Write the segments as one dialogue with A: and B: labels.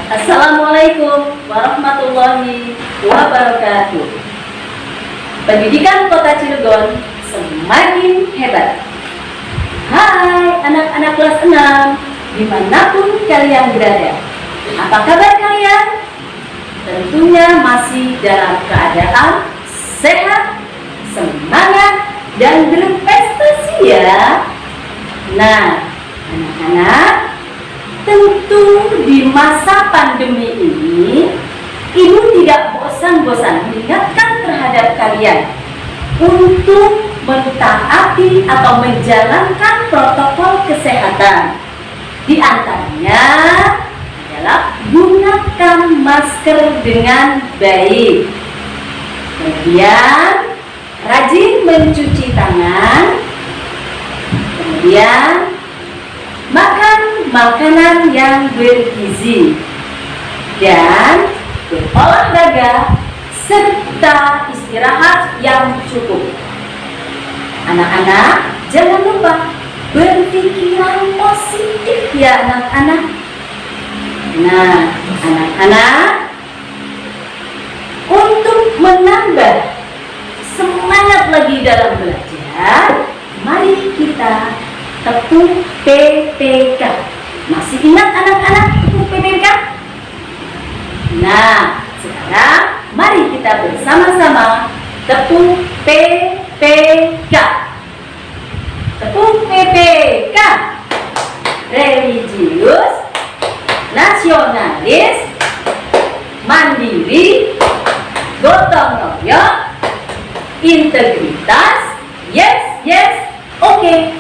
A: Assalamualaikum warahmatullahi wabarakatuh. Pendidikan Kota Cilegon semakin hebat. Hai anak-anak kelas 6, dimanapun kalian berada. Apa kabar kalian? Tentunya masih dalam keadaan sehat, semangat, dan berprestasi ya. Nah, anak-anak, tentu di masa pandemi ini, Ibu tidak bosan-bosan mengingatkan terhadap kalian untuk mentaati atau menjalankan protokol kesehatan. Di antaranya adalah gunakan masker dengan baik. Kemudian rajin mencuci tangan. Kemudian makan makanan yang bergizi dan berolahraga serta istirahat yang cukup. Anak-anak, jangan lupa berpikiran positif ya anak-anak. Nah, anak-anak, untuk menambah semangat lagi dalam belajar, mari kita tepuk PPK. Masih ingat anak-anak tepuk PPK? Nah, sekarang mari kita bersama-sama tepuk PPK. Tepuk PPK. Religius, nasionalis, mandiri, gotong royong, integritas, yes, oke.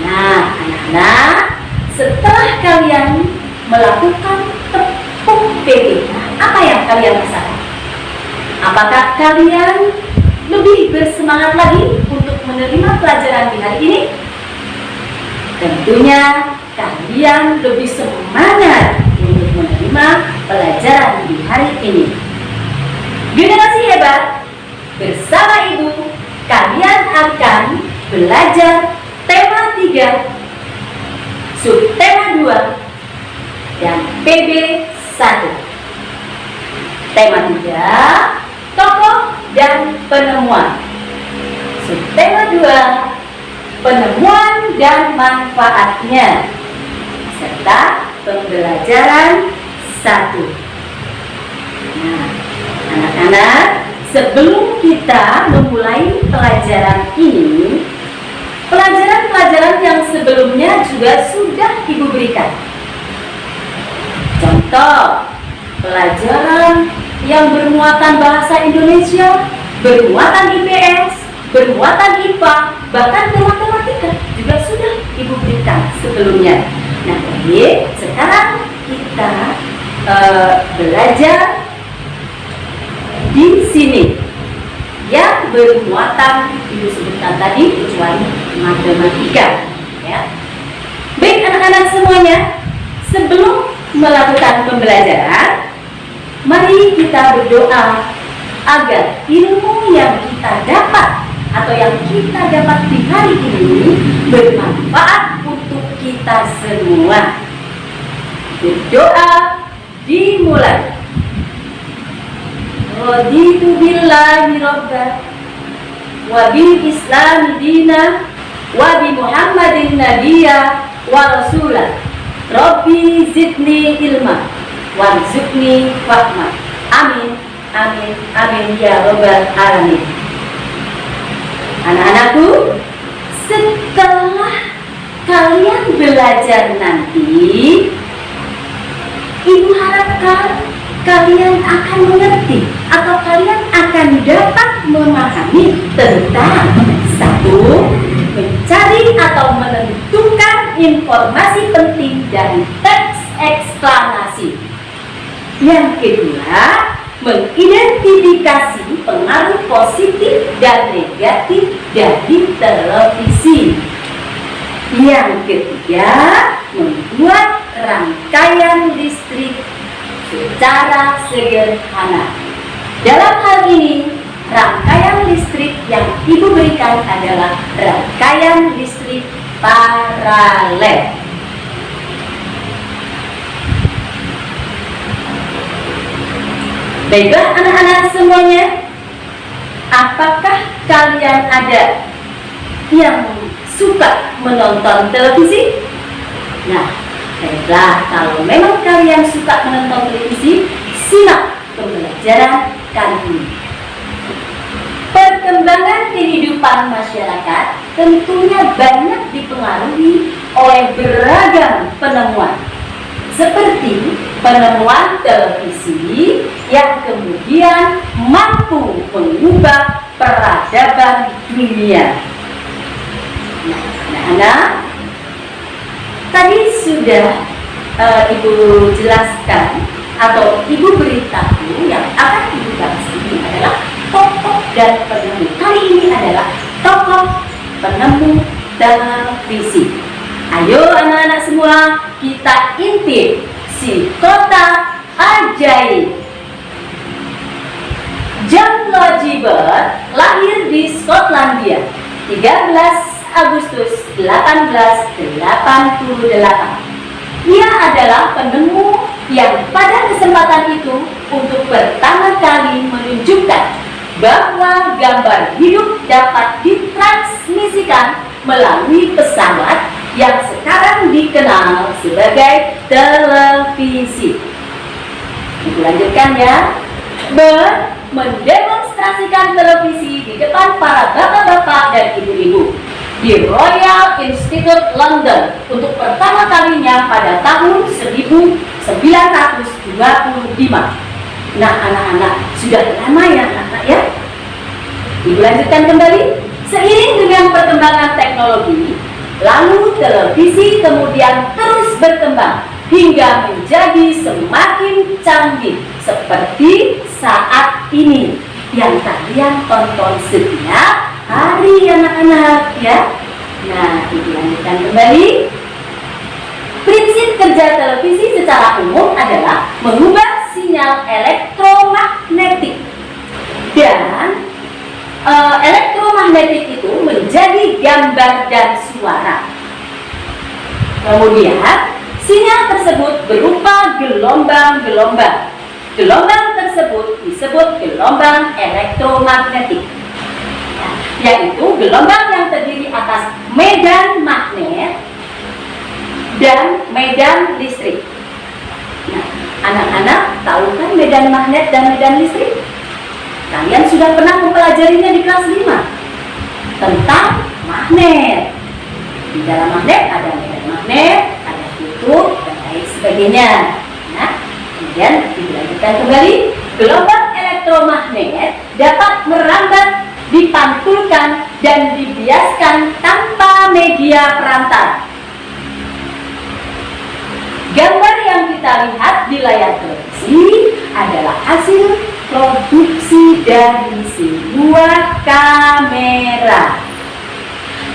A: Nah, anak-anak, setelah kalian melakukan tepuk PPK, apa yang kalian rasakan? Apakah kalian lebih bersemangat lagi untuk menerima pelajaran di hari ini? Tentunya kalian lebih semangat untuk menerima pelajaran di hari ini. Generasi hebat, bersama Ibu, kalian akan belajar tema 3, subtema 2, dan PB 1. Tema 3, tokoh dan penemuan. Subtema 2, penemuan dan manfaatnya, serta pembelajaran 1. Nah, anak-anak, sebelum kita memulai pelajaran ini, pelajaran-pelajaran yang sebelumnya juga sudah Ibu berikan. Contoh, pelajaran yang bermuatan bahasa Indonesia, bermuatan IPS, bermuatan IPA, bahkan matematika juga sudah Ibu berikan sebelumnya. Nah, baik, sekarang kita belajar di sini yang bermuatan Ibu sebutkan tadi kecuali matematika ya. Baik anak-anak semuanya, sebelum melakukan pembelajaran, mari kita berdoa agar ilmu yang kita dapat atau yang kita dapat di hari ini bermanfaat untuk kita semua. Berdoa dimulai. Raditu billahi rabban wa bil islami dina wa bi muhammadin nabiyya wa rasulah. Rabbi zidni ilma warzuqni fahma. Amin, amin, amin ya rabbal alamin. Anak-anakku, setelah kalian belajar nanti, Ibu harapkan kalian akan mengerti atau kalian akan dapat memahami tentang 1. Mencari atau menentukan informasi penting dari teks eksklamasi. Yang kedua, mengidentifikasi pengaruh positif dan negatif dari televisi. Yang ketiga, membuat rangkaian listrik secara sederhana. Dalam hal ini, rangkaian listrik yang Ibu berikan adalah rangkaian listrik paralel. Baiklah anak-anak semuanya, apakah kalian ada yang suka menonton televisi? Nah, baiklah, kalau memang kalian suka menonton televisi, simak pembelajaran kali ini. Perkembangan kehidupan masyarakat tentunya banyak dipengaruhi oleh beragam penemuan, seperti penemuan televisi yang kemudian mampu mengubah peradaban dunia. Nah, anak-anak, tadi sudah Ibu jelaskan atau Ibu beritahu yang akan Ibu bahas ini adalah tokoh dan penemu. Kali ini adalah tokoh penemu televisi. Ayo anak-anak semua, kita intip si kotak ajaib. John Lodgeberg lahir di Skotlandia 13 Agustus 1888. Ia adalah penemu yang pada kesempatan itu untuk pertama kali menunjukkan bahwa gambar hidup dapat ditransmisikan melalui pesawat yang sekarang dikenal sebagai televisi. Kita lanjutkan ya. Mendemonstrasikan televisi di depan para bapak-bapak dan ibu-ibu di Royal Institute London untuk pertama kalinya pada tahun 1925. Nah anak-anak, sudah lama ya anak-anak ya. Ibu lanjutkan kembali. Seiring dengan perkembangan teknologi, lalu televisi kemudian terus berkembang hingga menjadi semakin canggih seperti saat ini yang kalian tonton setiap hari anak-anak ya. Nah, Ibu lanjutkan kembali. Prinsip kerja televisi secara umum adalah mengubah sinyal elektromagnetik, dan elektromagnetik itu menjadi gambar dan suara. Kemudian sinyal tersebut berupa gelombang-gelombang. Gelombang tersebut disebut gelombang elektromagnetik, yaitu gelombang yang terdiri atas medan magnet dan medan listrik. Nah, anak-anak tahu kan medan magnet dan medan listrik? Kalian sudah pernah mempelajarinya di kelas 5 tentang magnet. Di dalam magnet ada medan magnet, ada kutub, dan lain sebagainya. Nah, kemudian dilanjutkan kembali. Gelombang elektromagnet dapat merambat, dipantulkan, dan dibiaskan tanpa media perantara. Gambar yang kita lihat di layar televisi adalah hasil produksi dari sebuah kamera.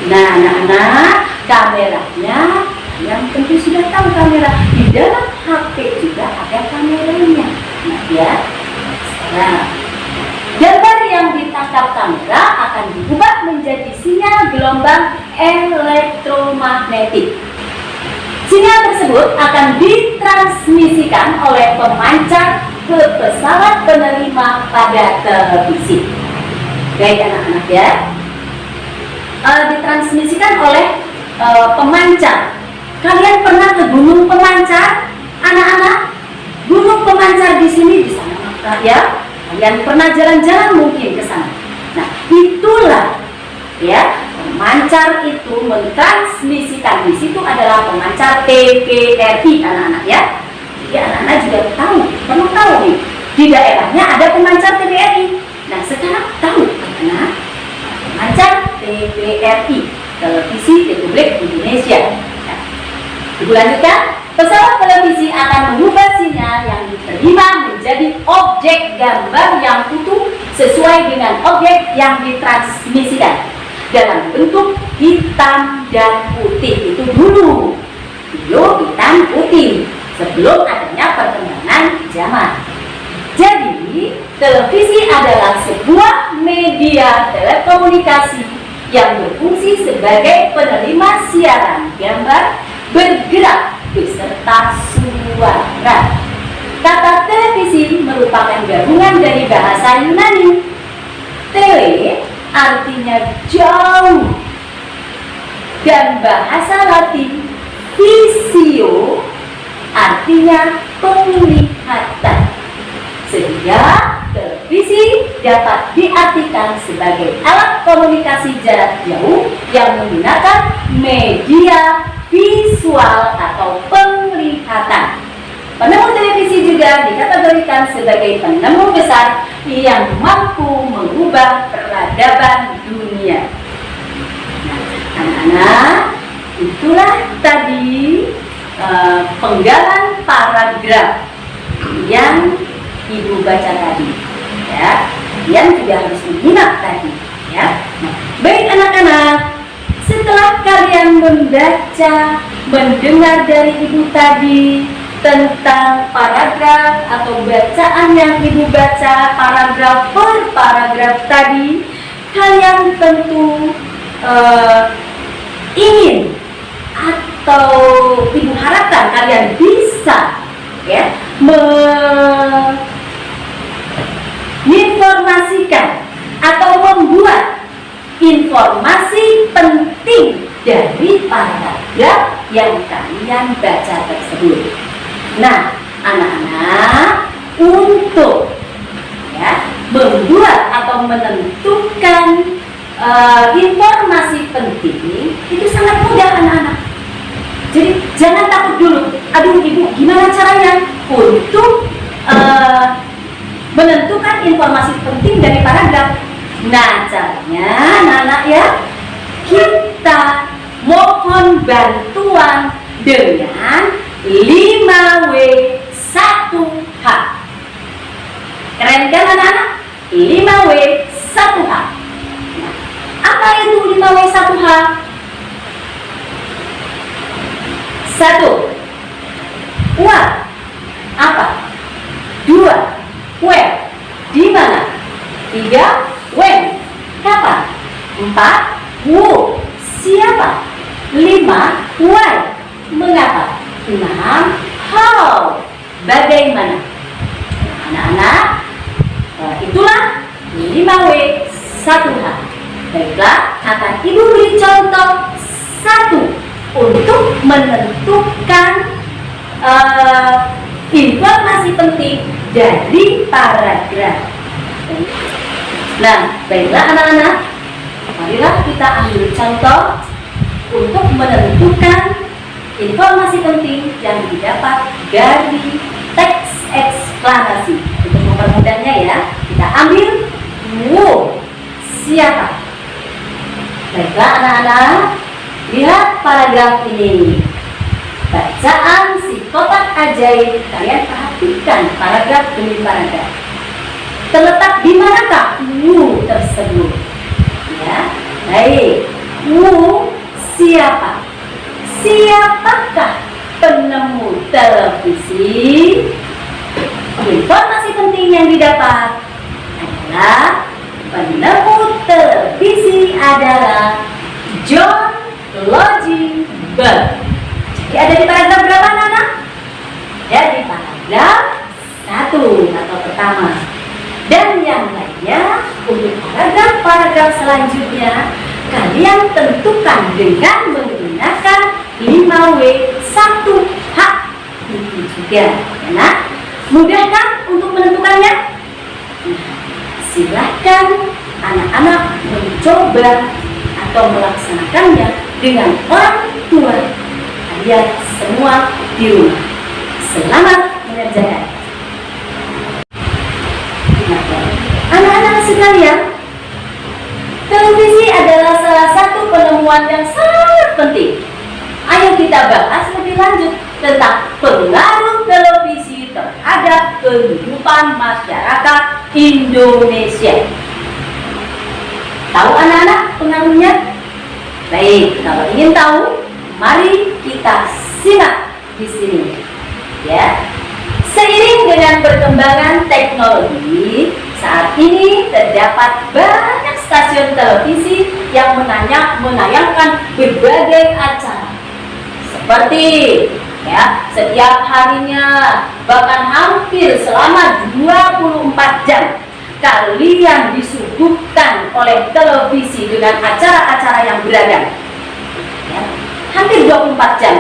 A: Nah, anak-anak, kameranya yang tentu sudah tahu kamera. Di dalam HP juga ada kameranya. Nah, ya. Nah, gambar yang ditangkap kamera akan diubah menjadi sinyal gelombang elektromagnetik. Sinyal tersebut akan ditransmisikan oleh pemancar ke pesawat penerima pada televisi. Baik anak-anak ya, ditransmisikan oleh pemancar. Kalian pernah ke gunung pemancar, anak-anak? Gunung pemancar di sini, di sana ya. Kalian pernah jalan-jalan mungkin ke sana. Nah, itulah ya, pemancar itu mentransmisikan. Di situ adalah pemancar TVRI anak-anak ya. Jadi anak-anak juga perlu tahu nih, di daerahnya ada pemancar TVRI. Nah, sekarang tahu karena pemancar TVRI, Televisi Republik Indonesia. Nah, Ibu lanjutkan. Pesawat televisi akan mengubah sinyal yang diterima menjadi objek gambar yang utuh sesuai dengan objek yang ditransmisikan dalam bentuk hitam dan putih. Itu dulu hitam putih sebelum adanya perkembangan zaman. Jadi televisi adalah sebuah media telekomunikasi yang berfungsi sebagai penerima siaran gambar bergerak beserta suara. Kata televisi merupakan gabungan bagian dari bahasa Yunani. Tele artinya jauh, dan bahasa Latin visio artinya penglihatan. Sehingga televisi dapat diartikan sebagai alat komunikasi jarak jauh yang menggunakan media visual atau penglihatan. Penemu televisi juga dikategorikan sebagai penemu besar yang mampu mengubah peradaban dunia. Nah, anak-anak, itulah tadi penggalan paragraf yang Ibu baca tadi, ya. Kalian juga harus menyimak tadi, ya. Nah, baik anak-anak, setelah kalian membaca, mendengar dari Ibu tadi tentang paragraf atau bacaan yang Ibu baca paragraf per paragraf tadi, kalian tentu ingin atau Ibu harapkan kalian bisa, ya, menginformasikan atau membuat informasi penting dari paragraf yang kalian baca tersebut. Nah, anak-anak, untuk, ya, membuat atau menentukan informasi penting itu sangat mudah, anak-anak. Jadi jangan takut dulu. Aduh Ibu, gimana caranya untuk menentukan informasi penting dari paragraf? Nah, caranya anak-anak, ya, kita mohon bantuan dengan 5W1H. Keren kan anak-anak? 5W1H. Nah, apa itu 5W1H? 1. What? Apa? 2. Where? Di mana? 3. When? Kapan? 4. Who? Siapa? 5. Why? Mengapa? 6. How? Bagaimana? Anak-anak, itulah 5W1H. Baiklah, akan Ibu beri contoh 1 untuk menentukan informasi penting dari paragraf. Nah, baiklah anak-anak, marilah kita ambil contoh untuk menentukan informasi penting yang didapat dari teks eksplanasi. Untuk mempermudahnya, ya, kita ambil who, siapa. Baiklah anak-anak, lihat paragraf ini. Bacaan si kotak ajaib, kalian perhatikan paragraf demi paragraf. Terletak di manakah who tersebut? Ya, baik. Who, siapa? Siapakah penemu televisi? Informasi penting yang didapat adalah penemu televisi adalah John Logie Bell. Jadi ada di paragraf berapa, anak? Ya, di paragraf 1 atau pertama. Dan yang lainnya untuk paragraf selanjutnya kalian tentukan dengan menggunakan 5W1H itu juga. Nah, mudah kan untuk menentukannya? Nah, silahkan anak-anak mencoba atau melaksanakannya dengan orang tua kalian semua di rumah. Selamat mengerjakan. Anak-anak sekalian, televisi adalah salah satu penemuan yang sangat penting. Ayo kita bahas lebih lanjut tentang pengaruh televisi terhadap kehidupan masyarakat Indonesia. Tahu anak-anak pengaruhnya? Baik, kalau ingin tahu, mari kita simak di sini. Ya. Seiring dengan perkembangan teknologi, saat ini terdapat banyak stasiun televisi yang menayangkan berbagai acara seperti ya, setiap harinya, bahkan hampir selama 24 jam kalian disuguhkan oleh televisi dengan acara-acara yang beragam, ya, hampir 24 jam.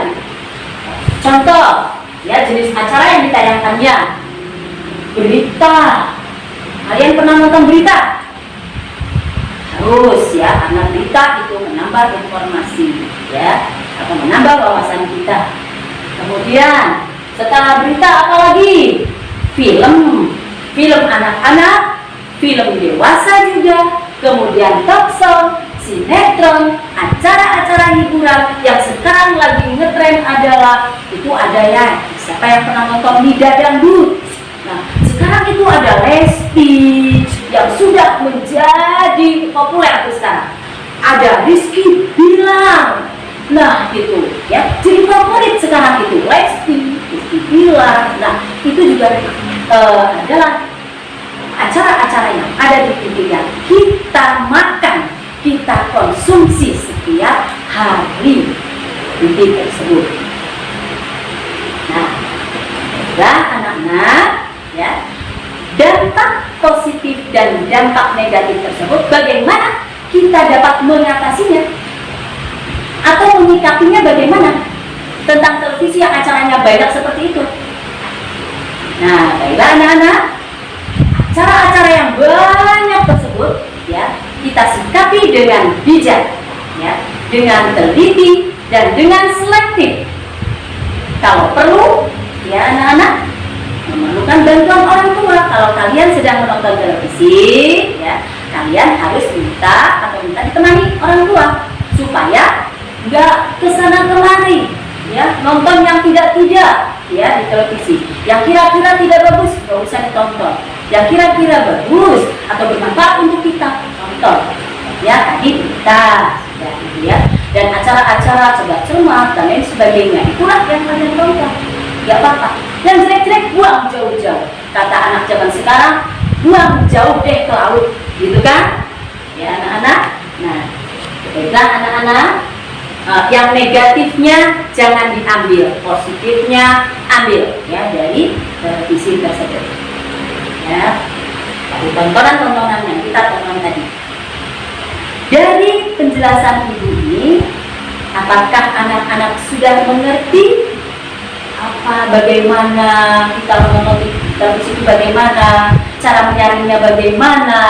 A: Contoh, ya, jenis acara yang ditayangkannya, berita. Kalian pernah nonton berita? Harus, ya, karena berita itu menambah informasi, ya, atau menambah wawasan kita. Kemudian setelah berita apalagi? Film anak-anak, film dewasa juga, kemudian talk show, sinetron, acara-acara hiburan yang sekarang lagi ngetren adalah itu ada ya, siapa yang pernah nonton Nida Dangdut? Nah, sekarang itu ada Lesti yang sudah menjadi populer sekarang. Ada Rizky Bilar. Nah, itu ya, jadi favorit sekarang itu Rizky Bilar. Nah, itu juga adalah acara-acara yang ada di TV yang kita makan, kita konsumsi setiap hari di TV tersebut. Nah, anak-anak, ya, dampak positif dan dampak negatif tersebut bagaimana kita dapat mengatasinya atau menyikapinya, bagaimana tentang televisi yang acaranya banyak seperti itu. Nah, baiklah anak-anak, acara-acara yang banyak tersebut, ya, kita sikapi dengan bijak, ya, dengan teliti dan dengan selektif. Kalau perlu, ya anak-anak, memerlukan bantuan orang tua. Kalau kalian sedang menonton televisi, ya, kalian harus minta ditemani orang tua supaya nggak kesana kemari, ya, nonton yang tidak ya di televisi. Yang kira-kira tidak bagus nggak usah ditonton. Yang kira-kira bagus atau bermanfaat untuk kita tonton. Ya, tadi kita sudah, ya, dan acara-acara cerdas cermat dan lain sebagainya itulah yang kalian tonton. Nggak apa-apa. Yang jelek-jelek buang jauh-jauh. Kata anak zaman sekarang, buang jauh deh ke laut, gitu kan? Ya anak-anak. Nah, baiklah anak-anak. Yang negatifnya jangan diambil, positifnya ambil, ya, dari televisi tersebut. Ya, dari tontonan yang kita tonton tadi. Dari penjelasan ibu ini, apakah anak-anak sudah mengerti bagaimana kita menonton televisi itu, bagaimana cara menyaringnya, bagaimana,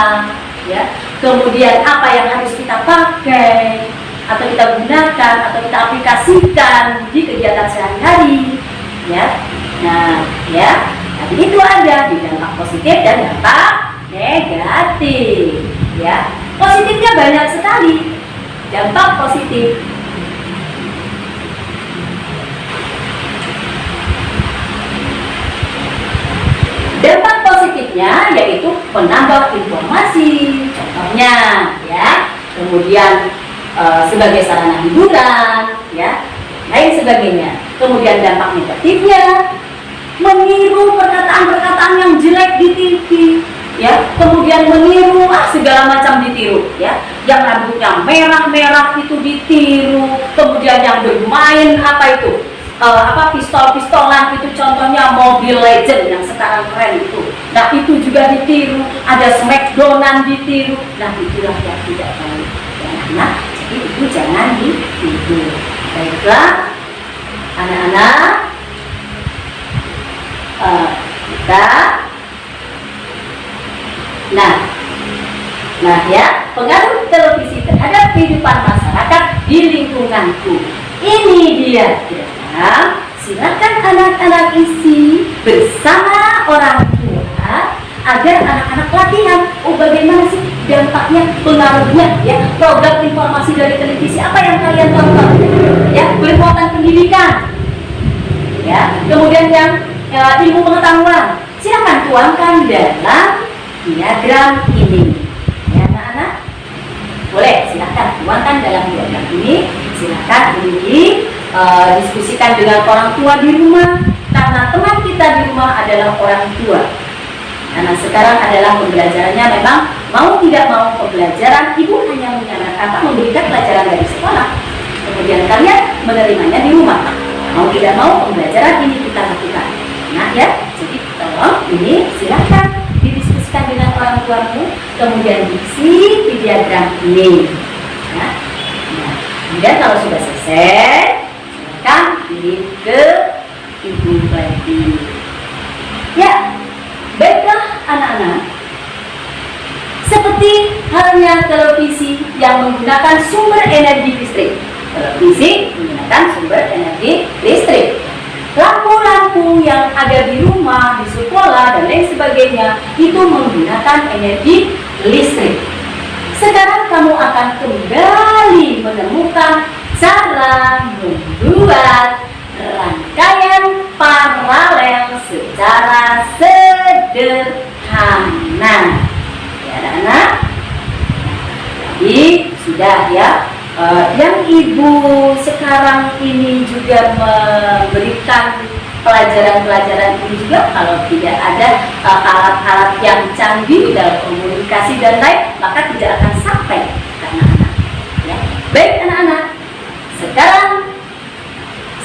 A: ya, kemudian apa yang harus kita pakai atau kita gunakan atau kita aplikasikan di kegiatan sehari-hari, ya. Nah, ya, tadi itu ada di dampak positif dan dampak negatif, ya. Positifnya banyak sekali, dampak positif. Dampak positifnya yaitu menambah informasi, contohnya, ya, kemudian sebagai sarana hiburan, ya, lain sebagainya. Kemudian dampak negatifnya meniru perkataan-perkataan yang jelek di TV, ya, kemudian meniru segala macam ditiru, ya, yang rambutnya merah-merah itu ditiru, kemudian yang bermain pistol-pistolan itu, contohnya Mobile Legend yang sekarang keren itu. Nah, itu juga ditiru, ada Smackdownan ditiru. Nah, itulah yang tidak baik, ya, nah, jadi itu jangan ditiru. Baiklah anak-anak, kita nah ya, pengaruh televisi terhadap kehidupan masyarakat di lingkunganku. Ini dia, ya. Silakan anak-anak isi bersama orang tua agar anak-anak latihan. Bagaimana sih dampaknya, pengaruhnya, ya, program informasi dari televisi apa yang kalian tonton, ya, bermuatan pendidikan, ya, kemudian yang ilmu pengetahuan, silakan tuangkan dalam diagram ini, ya anak-anak. Boleh, silakan tuangkan dalam diagram ini. Silakan diskusikan dengan orang tua di rumah, karena teman kita di rumah adalah orang tua. Karena sekarang adalah pembelajarannya memang mau tidak mau pembelajaran, ibu hanya memberikan pelajaran dari sekolah, kemudian kalian menerimanya di rumah. Mau tidak mau pembelajaran ini kita lakukan. Nah ya, jadi tolong ini silahkan didiskusikan dengan orang tuamu, kemudian diisi di diagram ini. Nah, kemudian kalau sudah selesai, silakan kirim ke ibu lagi. Ya, baiklah anak-anak. Seperti halnya televisi yang menggunakan sumber energi listrik. Televisi menggunakan sumber energi listrik. Lampu-lampu yang ada di rumah, di sekolah, dan lain sebagainya itu menggunakan energi listrik. Sekarang kamu akan kembali menemukan cara membuat rangkaian paralel secara sederhana. Ya anak-anak, jadi sudah ya. Yang ibu sekarang ini juga memberikan pelajaran-pelajaran ini juga, kalau tidak ada alat-alat yang canggih dalam komunikasi dan lain, maka tidak akan sampai ke anak-anak. Ya. Baik anak-anak, sekarang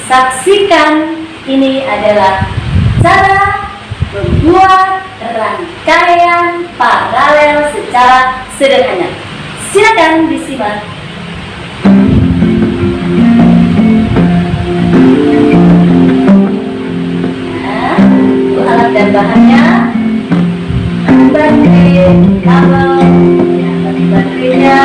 A: saksikan ini adalah cara membuat rangkaian paralel secara sederhana. Silakan disimak. Alat dan bahannya, baterai, kabel, baterainya,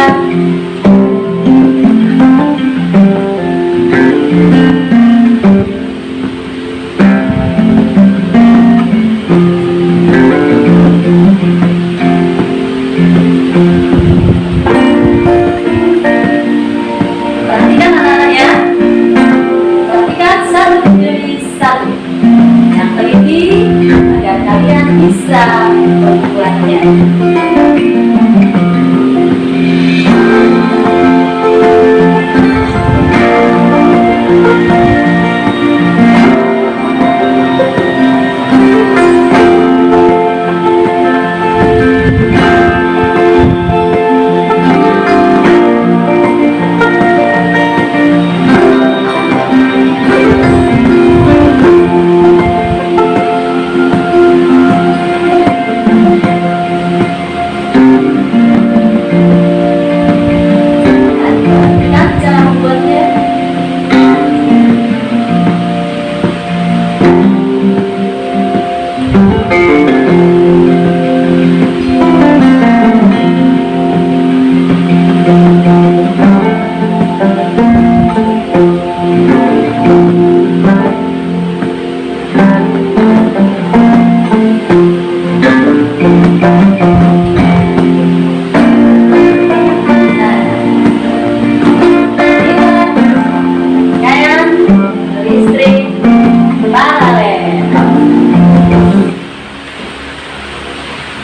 A: perhatikan anak-anak ya, perhatikan satu demi satu. Yang teliti agar kalian bisa membuatnya.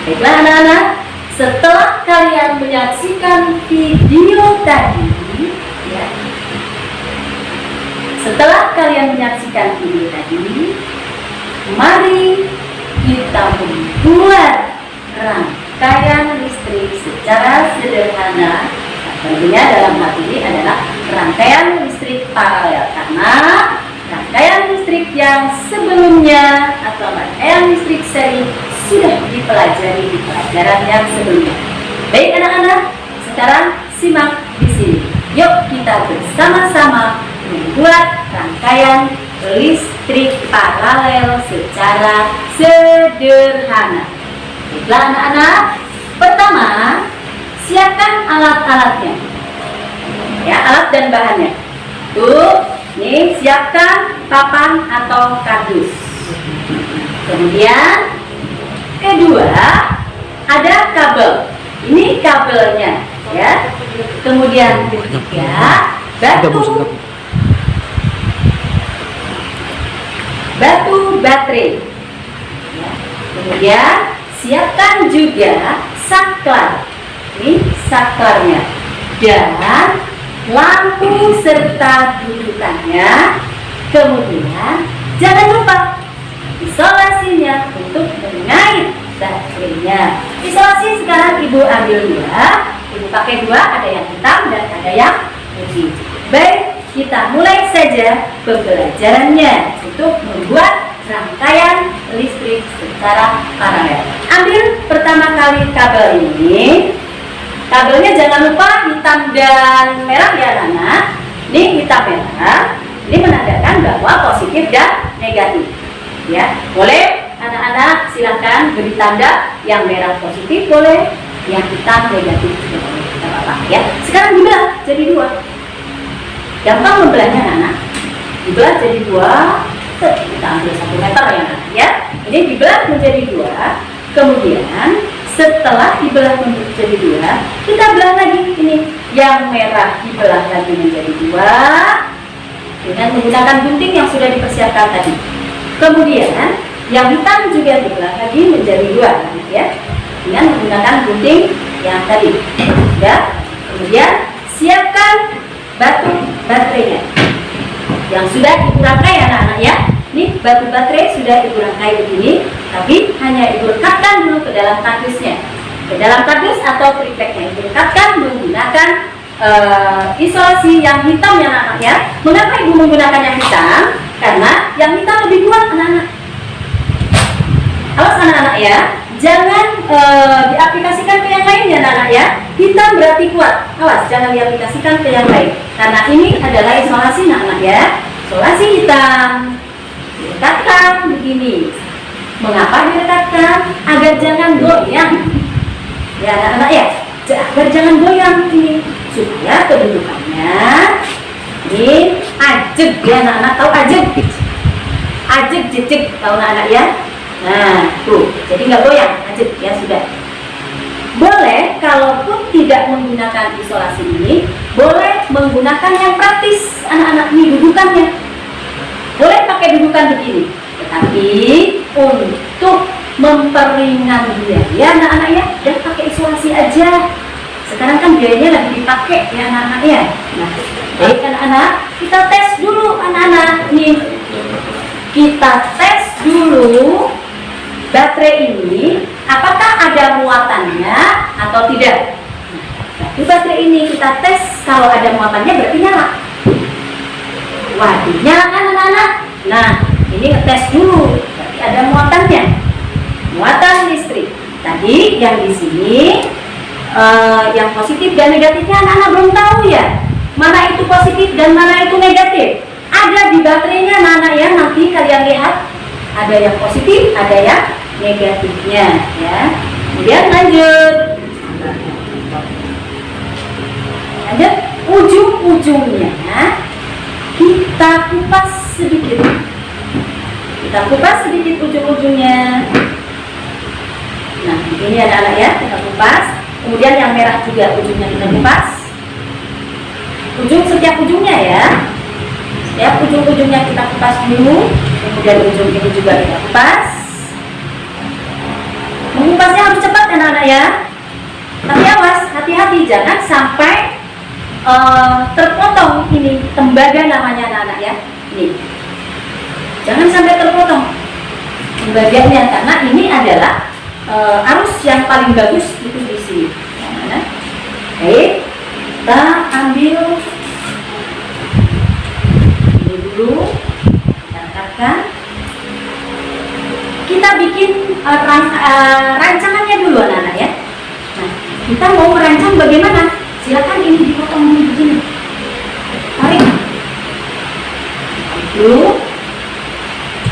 A: Baiklah anak-anak, setelah kalian menyaksikan video tadi, ya, setelah kalian menyaksikan video tadi, mari kita membuat rangkaian listrik secara sederhana. Tentunya dalam hal ini adalah rangkaian listrik paralel, karena rangkaian listrik yang sebelumnya atau rangkaian listrik seri sudah dipelajari di pelajaran yang sebelumnya. Baik anak-anak, sekarang simak di sini. Yuk kita bersama-sama membuat rangkaian listrik paralel secara sederhana. Baiklah anak-anak, pertama siapkan alat-alatnya. Ya, alat dan bahannya. Tuh, nih siapkan papan atau kardus. Kemudian kedua, ada kabel. Ini kabelnya, ya. Kemudian ketiga, batu baterai. Ya. Kemudian siapkan juga saklar. Ini saklarnya. Dan lampu serta dudukannya. Kemudian jangan lupa isolasinya untuk mengait baterainya. Isolasi sekarang ibu ambil dua, ibu pakai dua, ada yang hitam dan ada yang putih. Baik, kita mulai saja pembelajarannya untuk membuat rangkaian listrik secara paralel. Ambil pertama kali kabel ini. Kabelnya jangan lupa hitam dan merah ya anak-anak. Ini hitam merah. Ini menandakan bahwa positif dan negatif. Ya, boleh anak-anak silakan beri tanda yang merah positif boleh, yang hitam negatif juga boleh. Tidak apa-apa ya. Sekarang dibelah jadi dua. Gampang membelahnya anak-anak. Dibelah jadi dua. Kita ambil 1 meter ya anak ya. Ini dibelah menjadi dua. Kemudian setelah dibelah menjadi dua, kita belah lagi ini. Yang merah dibelah lagi menjadi dua dengan menggunakan gunting yang sudah dipersiapkan tadi. Kemudian yang hitam juga dibelah lagi menjadi dua ya, dengan menggunakan gunting yang tadi. Ya. Kemudian siapkan batu baterainya yang sudah ibu rangkai anak-anak ya. Ini batu baterai sudah ibu rangkai begini, tapi hanya ibu rekatkan dulu ke dalam kardusnya, ke dalam kardus atau tripleknya. Ibu rekatkan menggunakan isolasi yang hitam ya anak-anak ya. Mengapa ibu menggunakan yang hitam? Karena yang hitam lebih kuat anak-anak. Awas anak-anak ya, jangan diaplikasikan ke yang lain ya anak-anak ya. Hitam berarti kuat, awas jangan diaplikasikan ke yang lain, karena ini adalah isolasi anak-anak ya. Isolasi hitam direkatkan begini. Mengapa direkatkan? Agar jangan goyang ya anak-anak ya, agar jangan goyang ini, supaya kedudukannya ini ajeg ya anak-anak. Tahu ajeg? Ajeg jejeg tahu anak-anak ya. Nah tuh, jadi nggak goyang, ajeg ya sudah. Boleh kalaupun tidak menggunakan isolasi ini, boleh menggunakan yang praktis anak-anak. Ini dudukannya boleh pakai dudukan begini, tetapi untuk memperingan biaya anak-anak ya, dan pakai isolasi aja. Sekarang kan biayanya lagi dipakai ya anak-anak ya. Nah, baik anak-anak, kita tes dulu anak-anak nih. Kita tes dulu baterai ini, apakah ada muatannya atau tidak. Nah, di baterai ini kita tes, kalau ada muatannya berarti nyala. Waduh, nyala kan anak-anak? Nah, ini ngetes dulu, berarti ada muatannya. Muatan listrik. Tadi yang di sini yang positif dan negatifnya anak-anak belum tahu ya. Mana itu positif dan mana itu negatif. Ada di baterainya anak-anak ya, nanti kalian lihat. Ada yang positif, ada yang negatifnya ya. Kemudian lanjut. Lanjut, ujung-ujungnya kita kupas sedikit. Kita kupas sedikit ujung-ujungnya. Nah, ini anak-anak ya, kita kupas. Kemudian yang merah juga ujungnya kita kupas. Setiap ujungnya ya. Setiap ujung-ujungnya kita kupas dulu. Kemudian ujung ini juga kita kupas. Mengupasnya harus cepat anak-anak ya. Tapi awas, hati-hati jangan sampai terpotong ini tembaga namanya anak-anak ya. Ini jangan sampai terpotong tembaganya, karena ini adalah arus yang paling bagus itu di sini. Nah, baik, kita ambil ini dulu, kita angkatkan. Kita bikin rancangannya dulu anak-anak ya. Nah, kita mau merancang bagaimana? Silakan ini dipotong dulu begini. Tarik dulu,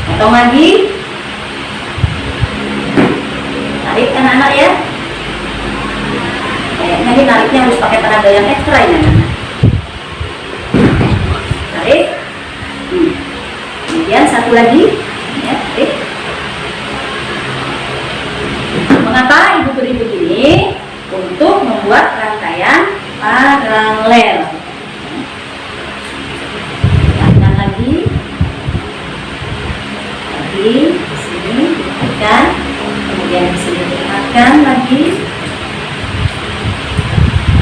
A: potong lagi. Tarik anak-anak ya. Kayaknya ini nariknya harus pakai tenaga yang ekstra ya anak-anak. Tarik. Kemudian satu lagi ya, tarik. Mengapa ibu beri begini? Untuk membuat rangkaian paralel. Tekan lagi. Di sini ditekan, kemudian di sini ditekan lagi.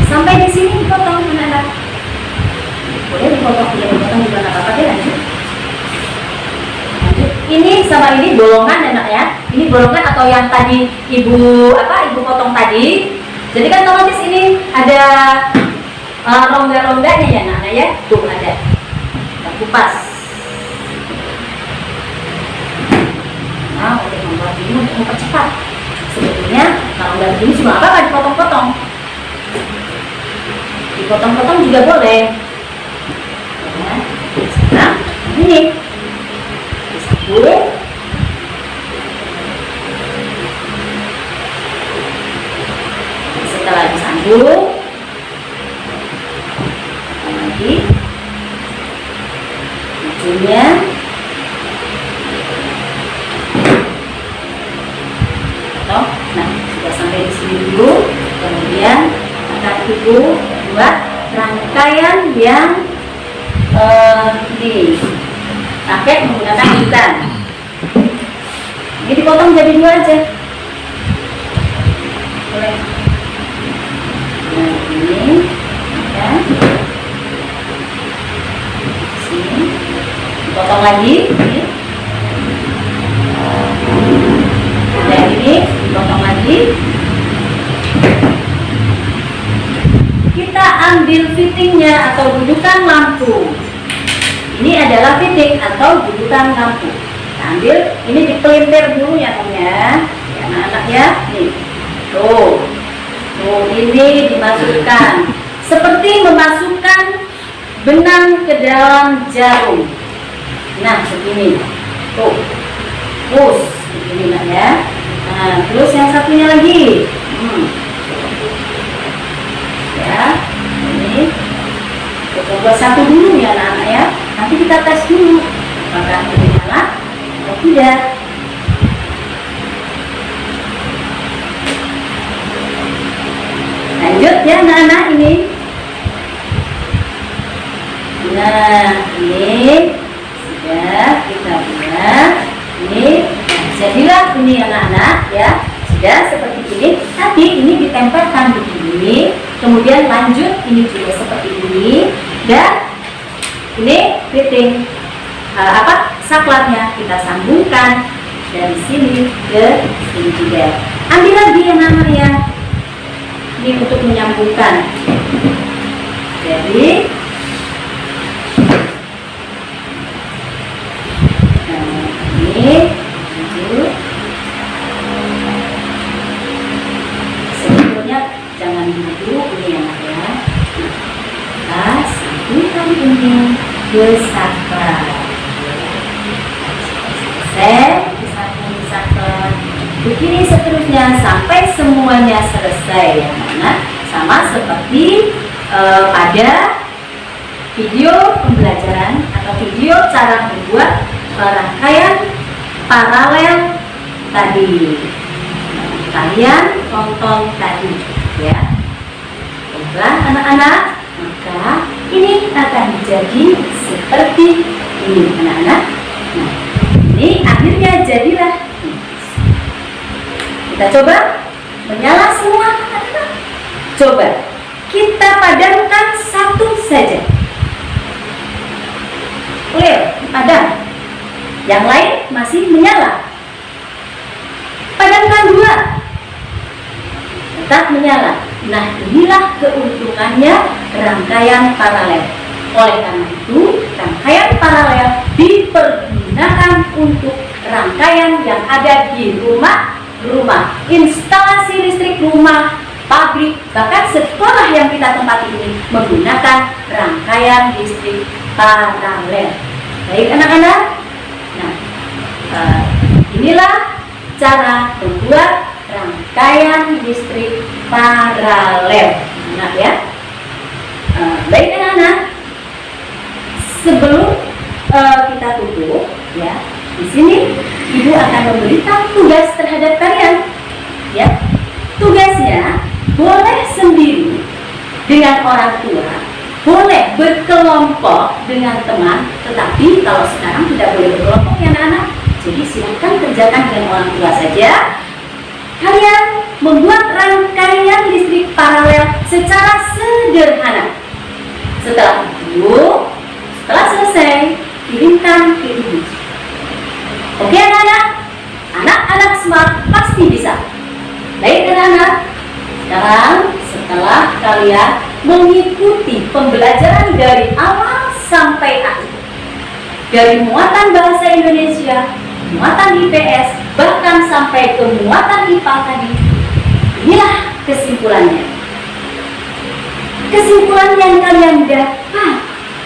A: Sampai di sini dipotong anak-anak. Boleh dipotong, tidak dipotong juga nggak apa-apa deh. Lanjut. Ini sama ini bolongan anak ya. Ini bolongan atau yang tadi ibu potong tadi. Jadi kan otomatis ini ada rongga-rongganya ya anak-anak ya. Tuh ada. kita kupas. Nah, untuk membuat ini untuk mempercepat. Sebetulnya kalau nggak begini juga apa-apa, dipotong-potong. Dipotong-potong juga boleh. Ya. Nah, ini disambung. Setelah disambung, lagi ujungnya. Nah, sudah sampai di sini dulu. Kemudian akan ibu buat rangkaian yang ini pakai menggunakan ikan. Ini dipotong jadi 2 aja. Boleh. Nah, ini ya. Sini dipotong lagi. Ini. Dan ini dipotong lagi. Kita ambil fittingnya atau dudukan lampu. Ini adalah fitting atau dudukan lampu. Kita ambil, ini dipelintir dulu ya Om ya. Ya anak-anak ya. Nih. Tuh. Tuh, ini dimasukkan. Seperti memasukkan benang ke dalam jarum. Nah, begini. Tuh. Push. Begini nak ya. Nah, terus yang satunya lagi. Ya, ini kita buat satu dulu ya anak-anak ya. Nanti kita tes dulu apakah ini nyala atau tidak. Lanjut ya anak-anak ini. Nah, ini sudah kita buat. Ini jadilah ini anak-anak ya. Sudah seperti ini. Tapi ini ditempelkan begini. Kemudian lanjut ini juga seperti ini. Dan ini fitting saklarnya kita sambungkan dari sini ke sini juga. Ambil lagi yang namanya ini untuk menyambungkan. Jadi ini lanjut. Sebetulnya jangan dulu ini ya nak ya. Kita sambungkan ini ke saklar. Saklar. Begini seterusnya sampai semuanya selesai ya anak. Sama seperti pada video pembelajaran atau video cara membuat rangkaian paralel tadi. Kalian tonton tadi ya. Baiklah anak-anak, maka ini akan jadi seperti ini anak-anak. Nah, ini akhirnya jadilah. Kita coba menyala semua anak-anak. Coba kita padamkan satu saja. Clear, padam. Yang lain masih menyala. Padamkan 2. Tetap menyala. Nah, inilah keuntungannya rangkaian paralel. Oleh karena itu, rangkaian paralel dipergunakan untuk rangkaian yang ada di rumah, instalasi listrik rumah, pabrik, bahkan sekolah yang kita tempati ini menggunakan rangkaian listrik paralel. Baik anak-anak, nah inilah cara membuat rangkaian listrik paralel. Nah ya, baik anak-anak, sebelum kita tutup ya, di sini ibu akan memberikan tugas terhadap kalian. Ya, tugasnya boleh sendiri dengan orang tua, boleh berkelompok dengan teman, tetapi kalau sekarang tidak boleh berkelompok ya anak-anak. Jadi silakan kerjakan dengan orang tua saja. Kalian membuat rangkaian listrik paralel secara sederhana. Setelah itu, setelah selesai, kirimkan ke ibu. Oke anak-anak? Anak-anak smart pasti bisa. Baik anak-anak, sekarang setelah kalian mengikuti pembelajaran dari awal sampai akhir, dari muatan bahasa Indonesia, muatan IPS, bahkan sampai ke muatan IPA tadi. Inilah kesimpulannya. Kesimpulan yang kalian dapat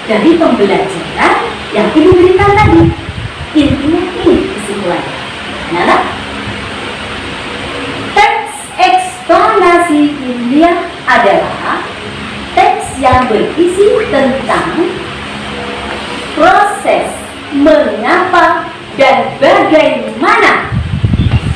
A: dari pembelajaran yang Ibu berikan tadi. Intinya ini kesimpulannya. Nah, teks eksplanasi ilmiah adalah teks yang berisi tentang proses mengapa dan bagaimana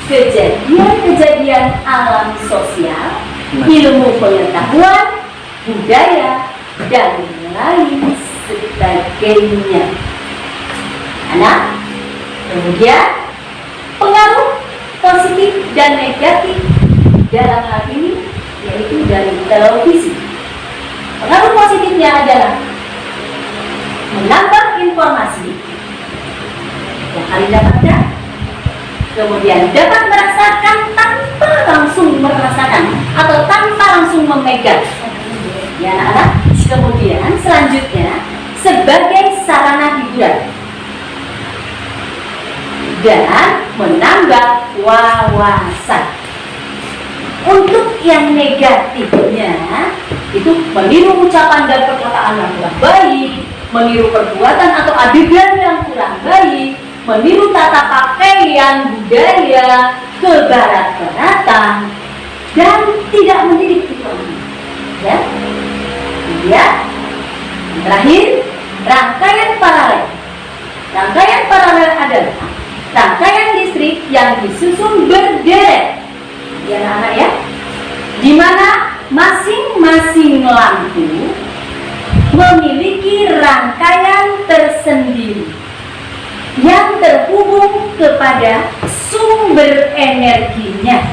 A: kejadian-kejadian alam sosial, ilmu pengetahuan, budaya, dan lain sebagainya. Nah, kemudian pengaruh positif dan negatif dalam hal ini yaitu dari televisi. Pengaruh positifnya adalah menambah informasi yang kalian dapatkan, kemudian dapat merasakan tanpa langsung merasakan atau tanpa langsung memegang, ya anak-anak. Kemudian selanjutnya sebagai sarana hiburan dan menambah wawasan. Untuk yang negatifnya itu meniru ucapan dan perkataan yang kurang baik, meniru perbuatan atau adegan yang kurang baik, meniru tata pakaian, budaya, kebarat-baratan, dan tidak mendidik itu. Ya. Kemudian terakhir, rangkaian paralel. Rangkaian paralel adalah rangkaian listrik yang disusun berderet, ya anak-anak ya, di mana masing-masing lampu memiliki rangkaian tersendiri yang terhubung kepada sumber energinya.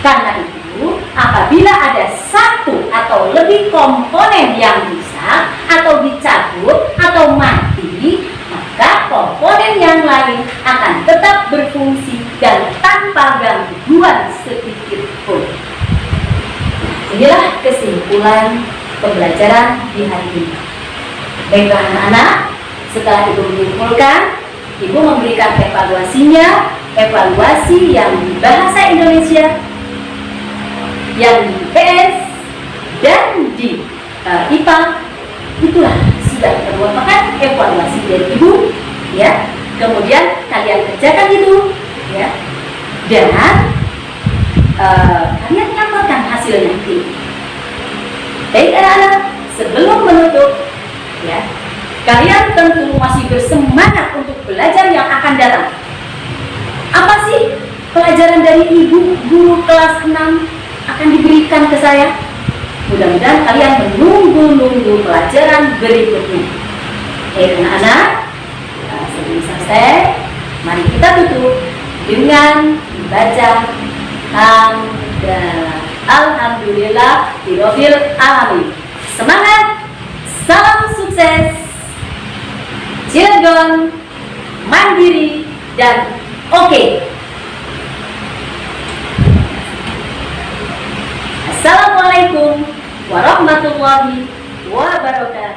A: Karena itu, apabila ada satu atau lebih komponen yang rusak atau dicabut atau mati, maka komponen yang lain akan tetap berfungsi dan tanpa gangguan sedikit pun. Inilah kesimpulan pembelajaran di hari ini. Baiklah anak-anak, setelah Ibu menyimpulkan, Ibu memberikan evaluasinya, evaluasi yang di bahasa Indonesia, yang di IPS, dan di IPA. Itulah sudah merupakan evaluasi dari Ibu, ya. Kemudian kalian kerjakan itu, ya, dan kalian nyatakan hasilnya ini. Baik anak-anak, sebelum menutup, ya, kalian tentu masih bersemangat untuk belajar yang akan datang. Apa sih pelajaran dari Ibu guru kelas 6 akan diberikan ke saya? Mudah-mudahan kalian menunggu-nunggu pelajaran berikutnya. Anak-anak, sebelum selesai, mari kita tutup dengan membaca hamdalah. Alhamdulillah Rabbil alamin. Semangat, salam sukses, Cilegon, mandiri, dan oke. Assalamualaikum warahmatullahi wabarakatuh.